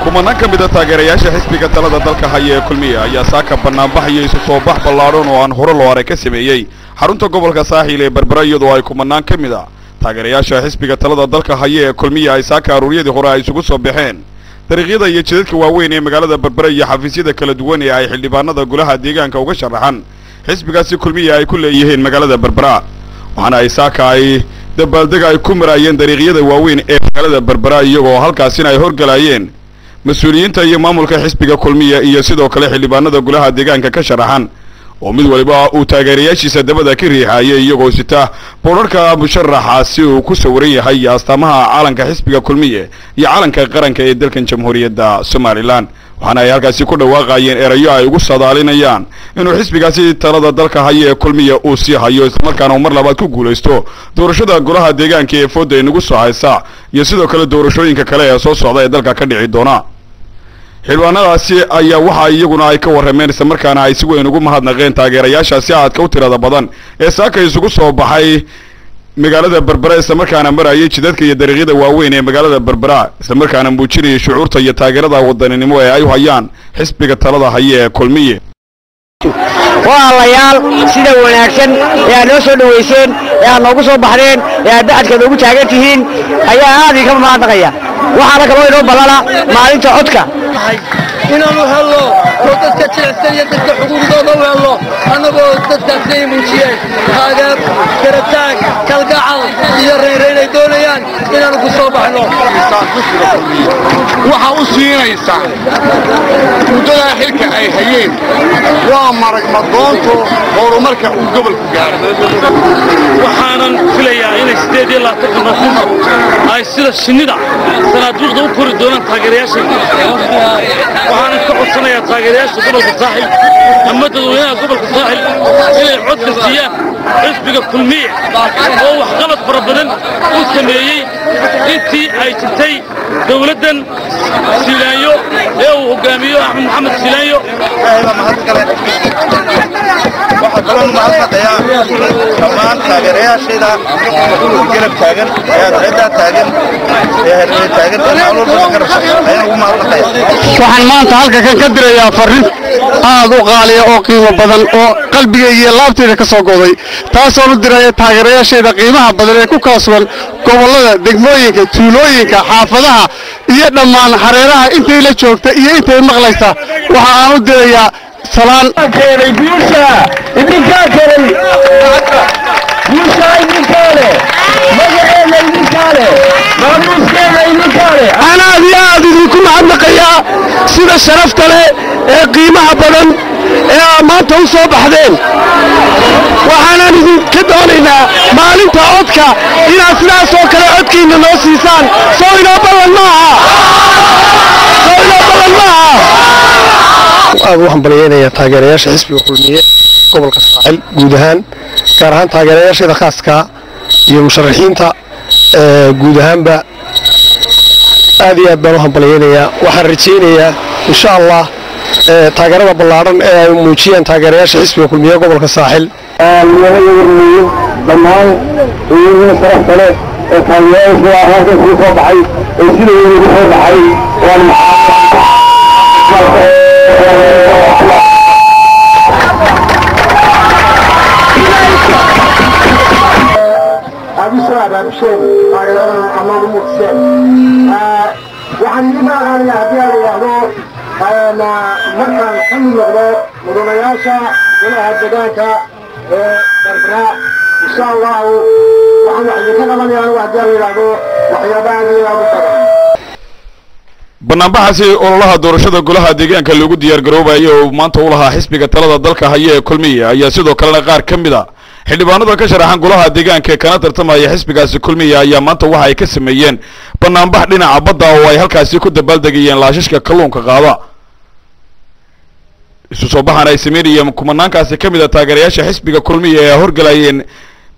kumanaan ka mid ah taageerayaasha xisbiga talada dalka haya ee kulmiye ayaa saaka banaanbax iyo isu soo bax ballaaran oo aan hore loo arag ka sameeyay xarunta gobolka saaxiil ee Berbera iyadoo ay kumanaan ka mid ah taageerayaasha xisbiga talada dalka haya ee kulmiye ay saaka aruuriyadii hore ay isugu soo baxeen dariiqyada iyo jidadka waaweyn ee magaalada Berbera iyo xafiisyada kala duwan ee ay xildhibaanada golaha deegaanka uga sharaxan xisbigaasi kulmiye ay ku leeyihiin magaalada Berbera waxaana ay saaka ay dabaaldeg ay ku marayeen dariiqyada waaweyn ee magaalada Berbera iyagoo halkaasina ay horgalayeen مسؤولينta iyo maamulka xisbiga kulmiye iyo sidoo kale xildhibaanada golaha deegaanka ka sharaxan oo mid waliba uu taageerayaashiisa dabada ka riixayay iyagoo sita boorarka musharaxa si uu ku sawiran yahay astaamaha caalanka xisbiga kulmiye iyo caalanka qaranka ee dalkan jamhuuriyadda Soomaaliland waxaana ay halkaasi ku dhawaaqayeen erayo ay ugu sadaalinayaan inuu xisbigaasi talada dalka haya ee kulmiye uu sii hayo isla markaana uu mar labaad ku guuleysto doorashada golaha deegaanka ee fooda inagu soo haysa iyo sidoo kale doorashooyinka kale ee soo socda ee dalka ka dhici doona xilwaanadaasi ayaa waxa iyaguna ay ka warrameen isla markaana ay si weyn ugu mahadnaqeen taageerayaashaasi aadka u tirada badan ee saaka isugu soo baxay magaalada Berbera isla markaana marayay jidadka iyo dariiqyada waaweyn ee magaalada Berbera isla markaana muujinayay shucuurta iyo taageerada wadaninimo ee ay u hayaan xisbiga talada haya ee kulmiye walaalayaal sida wanaagsan ee noo soo dhaweyseen ee noogu soo baxdeen ee bacadka ugu taagan tihiin ayaa aad ka mahadnaqaya waxaana kaloo inoo balala maalinta codka inaanu helno oo dadka jilicsan iyo dadka xuquuqdooda u helno annagoo dadkaasay muujiyeen taageer garataag kalgacal iyo reereyn ay doonayaan inaanu ku soo baxno waxa u siinaysa muddada xilka ay hayeen waa marag madoonto horumarka uu gobolku gaaray waxaanan filayaa inay 8 Nofeembar ay sida shinnida sanaaduuqda u kori doonaan taageerayaasha waxaan ka codsanayaa taageerayaasha gobolka saaxil ama dadweynaha gobolka saaxil inay cod ka siiyaan xisbiga kulmiye oo wax qalad fara badan u sameeyay intii ay jirtay dawladdan Silaanyo ee uu hogaamiyo Axmed Maxamed Silaanyo waxa kaloo mahadnaqayaa dhammaan taageerayaasheeda garab taagan ee taagan waxaan maanta halka ka dirayaa fariin aad u qaaliya oo qiimo badan oo qalbigayga iyo laabtayda ka soo go'day taas oo u diraya taageerayaasheeda qiimaha badan ee ku kala sugan gobolada degmooyinka tuulooyinka xaafadaha iyo dhammaan hareeraha intay la joogta iyo intay maqlaysa waxa aan u dirayaa salaan keenay biisha idinka keenay biisha idinka kale magaceena idinka kale maamuskeena idinka kale ana aad idinku mahadnaqayaa sida sharafta leh ee qiimaha badan ee maanta u soo baxdeen waxaan idinka doonaynaa maalinta codka inaad sidaas oo kale codkiina noo siisaan soo inoo ballan maaha aad waxaan balyeynaya taageerayaasha xisbiga kulmiye gobolka saaxil guud ahaan gaar ahaan taageerayaasha khaaska iyo musharaxiinta guud ahaanba aad iyo aad baan u hambalyeynaya waxaan rajaynayaa insha Allah taageerada ballaaran ee ay muujiyeen taageerayaasha xisbiga kulmiye gobolka saaxil dhammaan iyo sharaf kale ee taageerayaasha halka ku soo baxay ee sida weyn ugu soo baxay waxaan idin maaqaanaya haddii aan idhaahdo markaan ka mid noqdo mudanayaasha golaha deegaanka ee Berbera insha allahu waxaan wax idinka qabanayaan haddii aan idhaahdo waxyaabaha aad u badan banaanbaxaasi ololaha doorashada golaha deegaanka lagu diyaar garoobayo oo maanta u lahaa xisbiga talada dalka haya ee kulmiye ayaa sidoo kale qaar ka mid ah xildhibaanada ka sharaxan golaha deegaanka kana tartamaya xisbigaasi kulmiye ayaa maanta waxa ay ka sameeyeen banaanbax dhinaca badda oo ay halkaasi ku dabaaldegayeen laashashka kalluunka qaada isu soo baxan ay sameeyeen kumanaankaasi ka mid ah taageerayaasha xisbiga kulmiye ee horgalayeen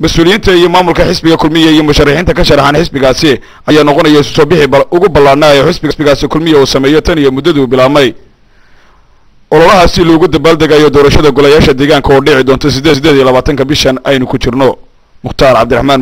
مسؤولينta iyo maamulka xisbiga kulmiye iyo musharaxiinta ka sharaxan xisbigaasi ayaa noqonaya soo bixi ugu ballaanay xisbigaasi kulmiye oo sameeyo tan iyo muddadu bilaamay ololahaasi loogu dabaaldegayo doorashada golayaasha deegaanka oo dhici doonto 8 bishan aynu ku jirno Mukhtaar Cabdiraxmaan